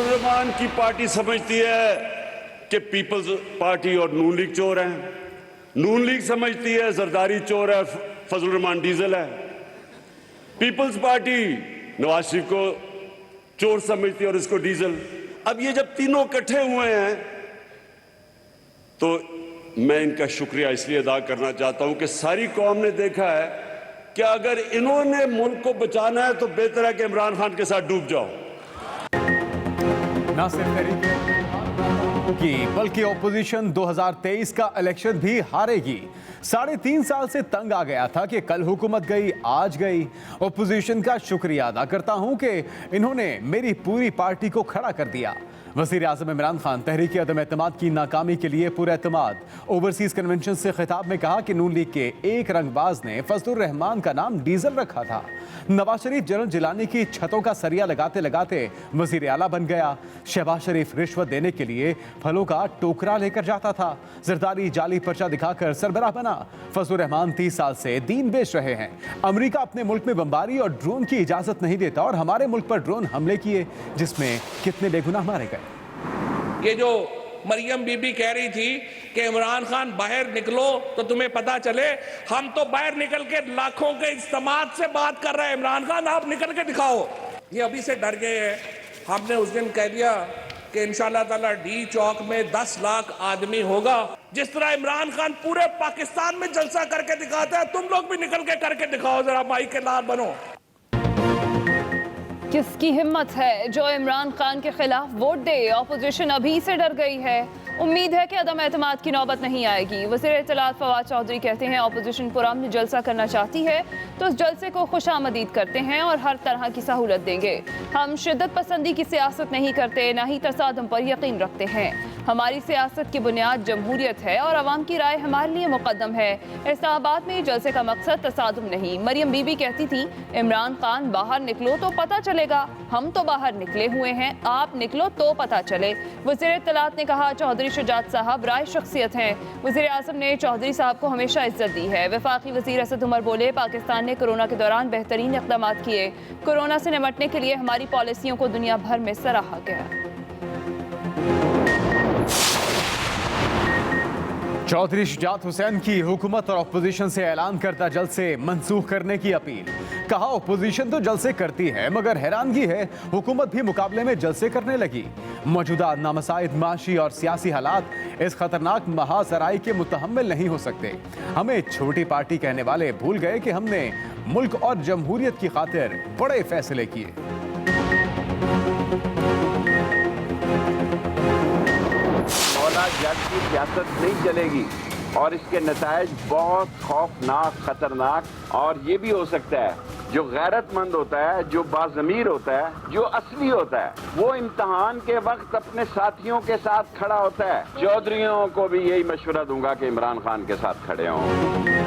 फजल रहमान की पार्टी समझती है कि पीपल्स पार्टी और नून लीग चोर हैं, नून लीग समझती है जरदारी चोर है, फजल रहमान डीजल है। पीपल्स पार्टी नवाज शरीफ को चोर समझती है और इसको डीजल। अब ये जब तीनों इकट्ठे हुए हैं तो मैं इनका शुक्रिया इसलिए अदा करना चाहता हूं कि सारी कौम ने देखा है कि अगर इन्होंने मुल्क को बचाना है तो बेहतर है कि इमरान खान के साथ डूब जाओ। ना सिर्फ तहरीक की बल्कि ऑपोजिशन 2023 का इलेक्शन भी हारेगी। 3.5 साल से तंग आ गया था कि कल हुकूमत गई आज गई। ऑपोजिशन का शुक्रिया अदा करता हूं कि इन्होंने मेरी पूरी पार्टी को खड़ा कर दिया। वज़ीर आज़म इमरान खान तहरीक अदम एतमाद की नाकामी के लिए पूरा एतमाद। ओवरसीज कन्वेंशन से खिताब में कहा कि नून लीग के एक रंगबाज ने फजलुर रहमान का नाम डीजल रखा था। नवाज शरीफ जनरल जिलानी की छतों का सरिया लगाते लगाते वजीर आला बन गया। शहबाज शरीफ रिश्वत देने के लिए फलों का टोकरा लेकर जाता था। जरदारी जाली पर्चा दिखाकर सरबराह बना। फजलुर रहमान 30 साल से दीन बेच रहे हैं। अमेरिका अपने मुल्क में बमबारी और ड्रोन की इजाजत नहीं देता और हमारे मुल्क पर ड्रोन हमले किए जिसमें कितने बेगुनाह मारे गए। ये जो मरियम बीबी कह रही थी कि इमरान खान बाहर निकलो तो तुम्हें पता चले, हम तो बाहर निकल के लाखों के इज्तिमात से बात कर रहे हैं। इमरान खान आप निकल के दिखाओ। ये अभी से डर गए हैं। हमने उस दिन कह दिया कि इंशाल्लाह ताला डी चौक में 10 लाख आदमी होगा। जिस तरह इमरान खान पूरे पाकिस्तान में जलसा करके दिखाता है, तुम लोग भी निकल के करके दिखाओ, जरा माई के लाल बनो। किसकी हिम्मत है जो इमरान खान के खिलाफ वोट दे? ऑपोजिशन अभी से डर गई है। उम्मीद है कि अदम एतमाद की नौबत नहीं आएगी। वज़ीर इत्तलात फवाद चौधरी कहते हैं ऑपोजिशन पुरअमन जलसा करना चाहती है तो उस जलसे को खुशामदीद करते हैं और हर तरह की सहूलत देंगे। हम शिद्दत पसंदी की सियासत नहीं करते, ना ही तसादम पर यकीन रखते हैं। हमारी सियासत की बुनियाद जमहूरियत है और अवाम की राय हमारे लिए मुकद्दम है। इस्लामाबाद में जलसे का मकसद तसादुम नहीं। मरियम बीबी कहती थी इमरान खान बाहर निकलो तो पता चलेगा। हम तो बाहर निकले हुए हैं, आप निकलो तो पता चले। वज़ीर इत्तलात ने कहा चौधरी शुजात साहब राय शख्सियत हैं। वज़ीर आज़म ने चौधरी साहब को हमेशा इज्जत दी है। वफाकी वज़ीर असद उमर बोले पाकिस्तान ने कोरोना के दौरान बेहतरीन इक़दाम किए। कोरोना से निपटने के लिए हमारी पॉलिसियों को दुनिया भर में सराहा गया। चौधरी शुजात हुसैन की हुकूमत और अपोजिशन से ऐलान करता जलसे मंसूख करने की अपील। कहा अपोजिशन तो जलसे करती है मगर हैरानगी है हुकूमत भी मुकाबले में जलसे करने लगी। मौजूदा नामसाइद माशी और सियासी हालात इस खतरनाक महासराई के मुतहम्मिल नहीं हो सकते। हमें छोटी पार्टी कहने वाले भूल गए कि हमने मुल्क और जमहूरियत की खातिर बड़े फैसले किए। जज की सियासत नहीं चलेगी और इसके नतायज बहुत खौफनाक, खतरनाक और ये भी हो सकता है जो गैरतमंद होता है, जो बाज़मीर होता है, जो असली होता है, वो इम्तहान के वक्त अपने साथियों के साथ खड़ा होता है। चौधरियों को भी यही मशवरा दूंगा कि इमरान खान के साथ खड़े हों।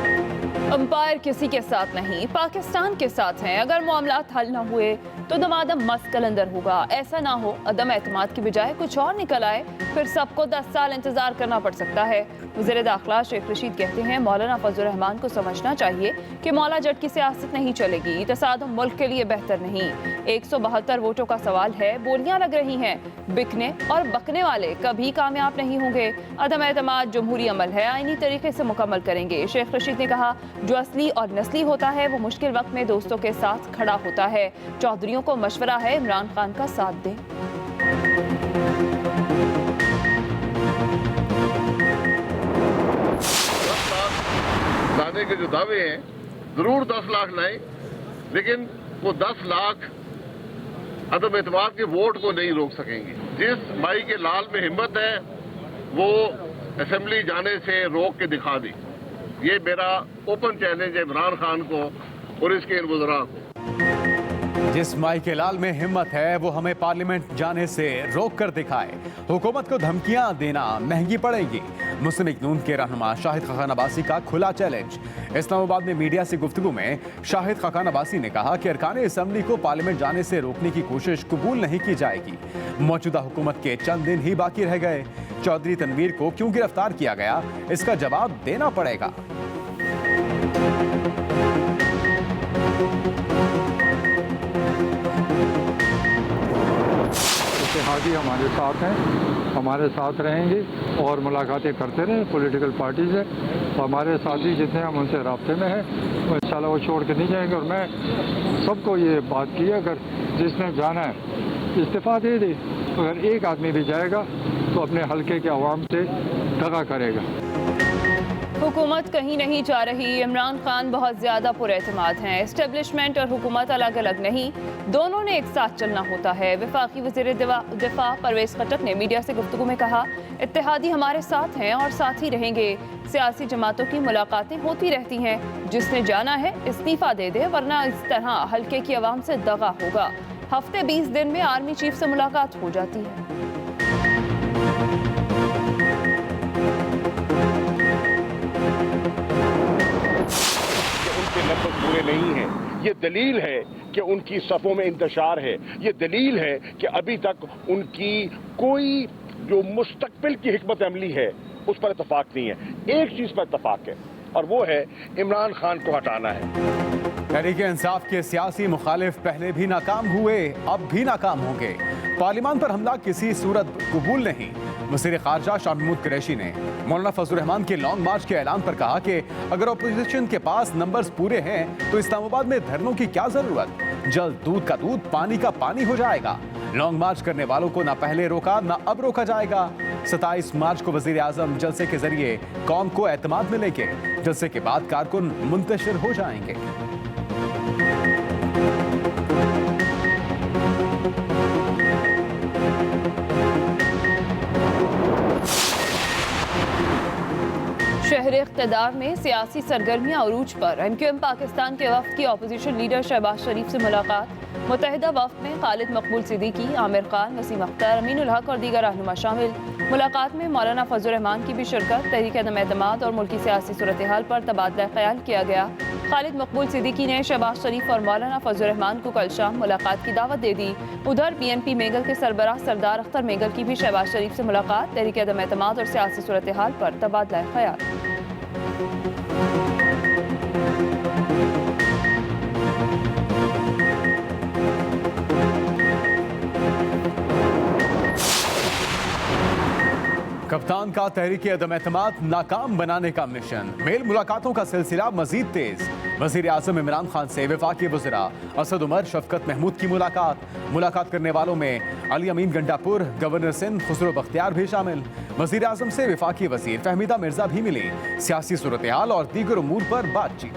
अंपायर किसी के साथ नहीं, पाकिस्तान के साथ हैं। अगर मामलात हल न हुए तो दमादम मस्त कलंदर होगा। ऐसा ना हो अदम एतमाद की बजाय कुछ और निकल आए, फिर सबको 10 साल इंतजार करना पड़ सकता है। वज़ीर दाखिला शेख रशीद कहते हैं मौलाना फजल रहमान को समझना चाहिए कि मौला जट की सियासत नहीं चलेगी। तसादुम मुल्क के लिए बेहतर नहीं। 172 वोटों का सवाल है। बोलियां लग रही हैं, बिकने और बकने वाले कभी कामयाब नहीं होंगे। अदम एतमाद जमहूरी अमल है, आईनी तरीके से मुकम्मल करेंगे। शेख रशीद ने कहा जो असली और नस्ली होता है वो मुश्किल वक्त में दोस्तों के साथ खड़ा होता है। चौधरियों को मशवरा है इमरान खान का साथ दें। लाने के जो दावे हैं जरूर 10 लाख लाएं, लेकिन वो 10 लाख अदम एतमाद के वोट को नहीं रोक सकेंगे। जिस माई के लाल में हिम्मत है वो असेंबली जाने से रोक के दिखा दी। ये मेरा ओपन चैलेंज है इमरान खान को और इसके इन वज़रा को। जिस माई के लाल में हिम्मत है वो हमें पार्लियामेंट जाने से रोक कर दिखाए। हुकूमत को धमकियां देना महंगी पड़ेगी। मुस्लिम लीग नून के रहनुमा शाहिद खाकान अब्बासी का खुला चैलेंज। इस्लामाबाद में मीडिया से गुफ्तगू में शाहिद खाकान अब्बासी ने कहा कि अरकान असम्बली को पार्लियामेंट जाने से रोकने की कोशिश कबूल नहीं की जाएगी। मौजूदा हुकूमत के चंद दिन ही बाकी रह गए। चौधरी तनवीर को क्यों गिरफ्तार किया गया, इसका जवाब देना पड़ेगा। इत्तेहादी हमारे साथ हैं, हमारे साथ रहेंगे और मुलाकातें करते रहें पॉलिटिकल पार्टी से। हमारे साथी जितने हम उनसे राब्ते में हैं वो इंशाल्लाह वो छोड़ के नहीं जाएंगे। और मैं सबको ये बात की है, अगर जिसने जाना है इस्तीफ़ा दे दे, अगर एक आदमी भी जाएगा तो अपने हल्के के अवाम से दगा करेगा। हुकूमत कहीं नहीं जा रही। इमरान खान बहुत ज़्यादा पुरएतमाद हैं। एस्टेब्लिशमेंट और हुकूमत अलग अलग नहीं, दोनों ने एक साथ चलना होता है। वफाकी वज़ीर दिफा परवेज़ खट्टक ने मीडिया से गुफ्तगू में कहा, इत्तेहादी हमारे साथ हैं और साथ ही रहेंगे। सियासी जमातों की मुलाकातें होती रहती हैं, जिसने जाना है इस्तीफ़ा दे दे, वरना इस तरह हल्के की आवाम से दगा होगा। हफ्ते 20 दिन में आर्मी चीफ से मुलाकात हो जाती है। लगभग पूरे नहीं हैं। ये दलील है कि उनकी सफ़ों में इंतशार है। ये दलील है कि अभी तक उनकी कोई जो मुस्तकबिल की हिकमत अमली है उस पर इतफाक नहीं है। एक चीज़ पर इतफाक है और वो है इमरान खान को हटाना है। तहरीक-ए-इंसाफ के सियासी मुखालिफ पहले भी नाकाम हुए, अब भी नाकाम होंगे। पार्लियामान पर हमला किसी सूरत कबूल नहीं। वज़ीर ख़ारजा शाह महमूद कुरैशी ने मौलाना फजल रहमान के लॉन्ग मार्च के ऐलान पर कहा कि अगर अपोजिशन के पास नंबर्स पूरे हैं तो इस्लामाबाद में धरनों की क्या जरूरत, जल्द दूध का दूध पानी का पानी हो जाएगा। लॉन्ग मार्च करने वालों को ना पहले रोका ना अब रोका जाएगा। 27 मार्च को वज़ीर आज़म जलसे के जरिए कौम को एतमाद में लेके जलसे के बाद कारकुन मुंतशिर हो जाएंगे। शहर इक़्तिदार में सियासी सरगर्मियाँ अरूज पर। MQM पाकिस्तान के वफ़द की अपोजिशन लीडर शहबाज शरीफ से मुलाकात। मुत्तहिदा वफ़द में खालिद मकबूल सिद्दीकी, आमिर खान, वसीम अख्तर, अमीनुल हक और दीगर रहनुमा शामिल। मुलाकात में मौलाना फजल रहमान की भी शिरकत। तहरीक अदम एतमाद और मुल्की सियासी सूरत हाल पर तबादला ख्याल किया गया। खालिद मकबूल सिद्दीकी ने शहबाज शरीफ और मौलाना फजल रहमान को कल शाम मुलाकात की दावत दे दी। उधर PNP मेगल के सरबराह सरदार अख्तर मेगल की भी शहबाज शरीफ से मुलाकात। तहरीक अदम एतमाद और सियासी सूरत हाल पर तबादला ख्याल। कप्तान का तहरीक अदम एतमाद नाकाम बनाने का मिशन। मेल मुलाकातों का सिलसिला मजीद तेज। वज़ीर आज़म इमरान खान से वफाकी वज़रा असद उमर, शफकत महमूद की मुलाकात करने वालों में अली अमीन गंडापुर, गवर्नर सिंध खुसरो बख्तियार भी शामिल। वज़ीर आज़म से वफाकी वज़ीर फहमीदा मिर्जा भी मिली। सियासी सूरत हाल और दीगर उमूर पर बातचीत।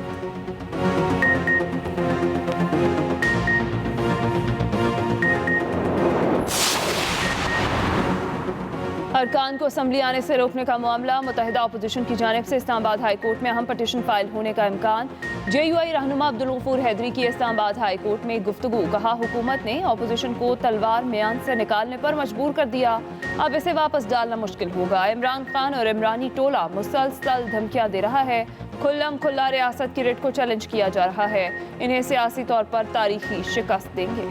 अरकान को असम्बली आने से रोकने का मामला। मुत्तहिदा अपोजिशन की जानिब से इस्लामाबाद हाई कोर्ट में अहम पटिशन फाइल होने का इम्कान। JUI रहनुमा अब्दुल गफूर हैदरी की इस्लामाबाद हाई कोर्ट में गुफ्तगू। कहा, हुकूमत ने अपोजिशन को तलवार म्यान से निकालने पर मजबूर कर दिया, अब इसे वापस डालना मुश्किल होगा। इमरान खान और इमरानी टोला मुसलसल धमकियां दे रहा है। खुल्लम खुल्ला रियासत की रिट को चैलेंज किया जा रहा है। इन्हें सियासी तौर पर तारीखी शिकस्त देंगे।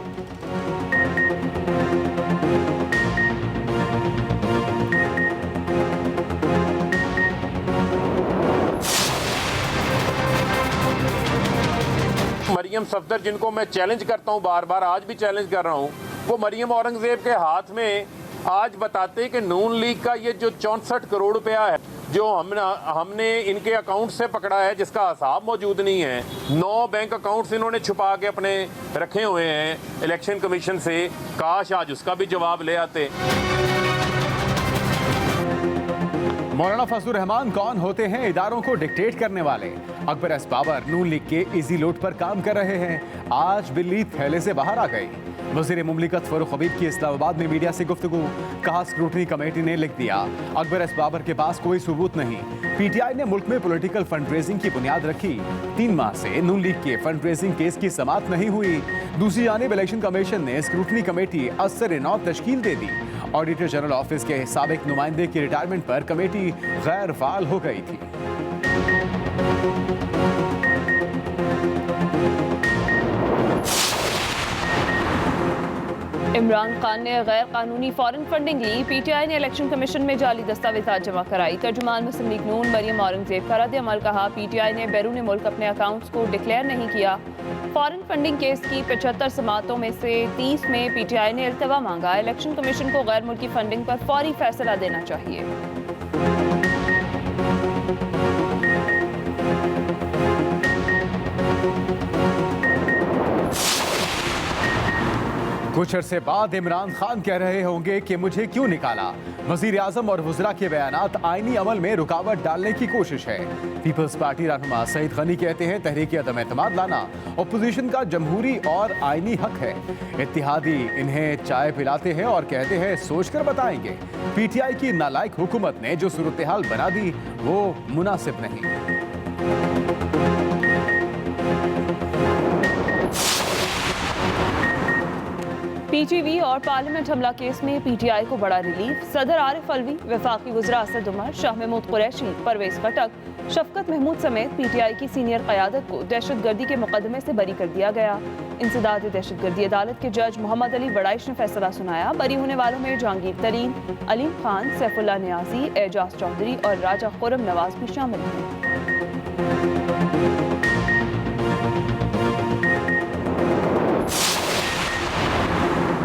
मरियम सफदर, जिनको मैं चैलेंज करता हूँ, बार बार आज भी चैलेंज कर रहा हूँ, वो मरियम औरंगजेब के हाथ में आज बताते कि नून लीग का ये जो 64 करोड़ रुपया है जो हमने इनके अकाउंट से पकड़ा है, जिसका हिसाब मौजूद नहीं है। 9 बैंक अकाउंट्स इन्होंने छुपा के अपने रखे हुए हैं इलेक्शन कमीशन से। काश आज उसका भी जवाब ले आते। मौलाना फजल रहमान कौन होते हैं इदारों को डिक्टेट करने वाले? अकबर एस बाबर नून लीग के इजी लोड पर काम कर रहे हैं। आज बिल्ली थैले से बाहर आ गई। वज़ीर मुमलिकत फरूख हबीब की इस्लामाबाद में मीडिया से गुफ्तगू। कहा, स्क्रूटनी कमेटी ने लिख दिया, अकबर एस बाबर के पास कोई सबूत नहीं। PTI ने मुल्क में पॉलिटिकल फंड रेजिंग की बुनियाद रखी। 3 माह से नून लीग के फंड रेजिंग केस की समाअत नहीं हुई। दूसरी जानिब इलेक्शन कमीशन ने स्क्रूटनी कमेटी असर-ए-नौ तश्कील दे दी। ऑडिटर जनरल ऑफिस के साबिक नुमाइंदे की रिटायरमेंट पर कमेटी गैर फाल हो गई थी। इमरान खान ने गैर कानूनी फॉरेन फंडिंग ली। पीटीआई ने इलेक्शन कमीशन में जाली दस्तावेजात जमा कराई। तर्जुमान मुस्लिम लीग नून मरियम औरंगजेब का रद्द-ए-अमल। कहा, पीटीआई ने बैरून मुल्क अपने अकाउंट्स को डिक्लेयर नहीं किया। फॉरेन फंडिंग केस की 75 समातों में से 30 में पीटीआई ने इल्तवा मांगा। इलेक्शन कमीशन को गैर मुल्की फंडिंग पर फौरी फैसला देना चाहिए। कुछ अरसे बाद इमरान खान कह रहे होंगे कि मुझे क्यों निकाला। वजीर आजम और वज़रा के बयानात आईनी अमल में रुकावट डालने की कोशिश है। पीपल्स पार्टी रहनुमा सईद गनी कहते हैं, तहरीक अदम एतमाद लाना अपोजिशन का जमहूरी और आईनी हक है। इत्तेहादी इन्हें चाय पिलाते हैं और कहते हैं सोचकर बताएंगे। पीटीआई की नालायक हुकूमत ने जो सूरत हाल बना दी वो मुनासिब नहीं। पीटीवी और पार्लियामेंट हमला केस में पीटीआई को बड़ा रिलीफ। सदर आरिफ अलवी, वफाकी वज़रा असद उमर, शाह महमूद कुरैशी, परवेज खटक, शफकत महमूद समेत पीटीआई की सीनियर क़यादत को दहशतगर्दी के मुकदमे से बरी कर दिया गया। इंसदाद दहशतगर्दी अदालत के जज मोहम्मद अली बड़ाइश ने फैसला सुनाया। बरी होने वालों में जहांगीर तरीन, अलीम खान, सैफुल्लाह नियाजी, एजाज चौधरी और राजा खुर्रम नवाज भी शामिल हैं।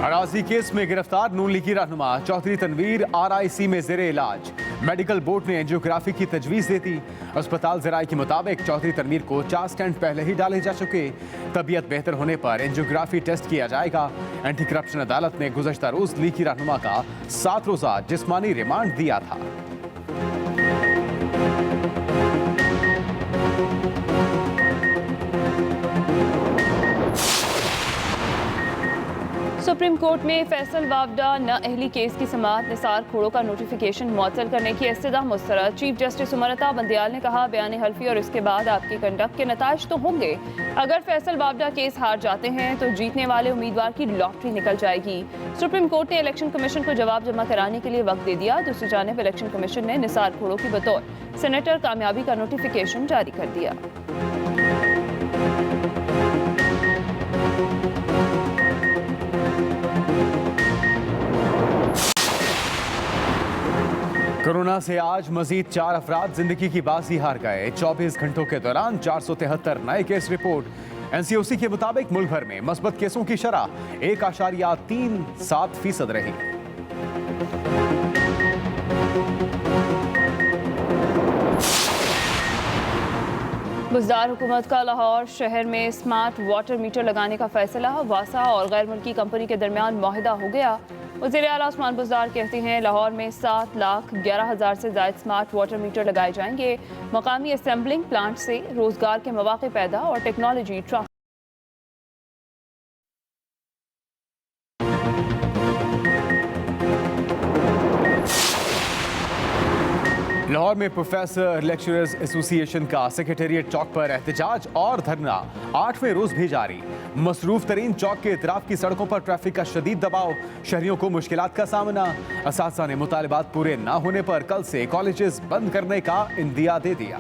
अराजी केस में गिरफ्तार नून लीगी रहनुमा चौधरी तनवीर RIC में जेरे इलाज। मेडिकल बोर्ड ने एंजियोग्राफी की तजवीज़ दी थी। अस्पताल ज़राए के मुताबिक चौधरी तनवीर को 4 स्टेंट पहले ही डाले जा चुके। तबीयत बेहतर होने पर एंजियोग्राफी टेस्ट किया जाएगा। एंटी करप्शन अदालत ने गुज़श्ता रोज़ लीगी रहनुमा का 7 रोज़ा जिस्मानी रिमांड दिया था। सुप्रीम कोर्ट में फैसल वावडा नाअहली केस की समाअत निसार खोड़ो का नोटिफिकेशन मुअत्तल करने की इस्तदा मुस्तरद। चीफ जस्टिस उमरता बंदियाल ने कहा, बयान हल्फी और इसके बाद आपकी कंडक्ट के नताइज तो होंगे। अगर फैसल वावडा केस हार जाते हैं तो जीतने वाले उम्मीदवार की लॉटरी निकल जाएगी। सुप्रीम कोर्ट ने इलेक्शन कमीशन को जवाब जमा कराने के लिए वक्त दे दिया। दूसरी जानिब इलेक्शन कमीशन ने निसार खोड़ो की बतौर सेनेटर कामयाबी का नोटिफिकेशन जारी कर दिया। कोरोना से आज मजीद 4 अफराद जिंदगी की बाजी हार गए। 24 घंटों के दौरान 473 नए केस रिपोर्ट। NCOC के मुताबिक मुल्क भर में मस्बत केसों की शरह 1.37% रही। बुज़दार हुकूमत का लाहौर शहर में स्मार्ट वाटर मीटर लगाने का फैसला। वासा और गैर मुल्की कंपनी के दरमियान मुआहिदा हो गया। वज़ीर आला उस्मान बुज़दार कहते हैं, लाहौर में 7,11,000 से ज़ायद स्मार्ट वाटर मीटर लगाए जाएंगे। मकामी असेंबलिंग प्लांट से रोजगार के मौके पैदा और टेक्नोलॉजी लाहौर में प्रोफेसर लेक्चरर्स एसोसिएशन का सेक्रेटेरिएट चौक पर एहतजाज और धरना 8वें रोज भी जारी। मसरूफ तरीन चौक के इतराफ की सड़कों पर ट्रैफिक का शदीद दबाव, शहरियों को मुश्किलात का सामना। असातिज़ा ने मुतालिबात पूरे ना होने पर कल से कॉलेजेस बंद करने का इंदिया दे दिया।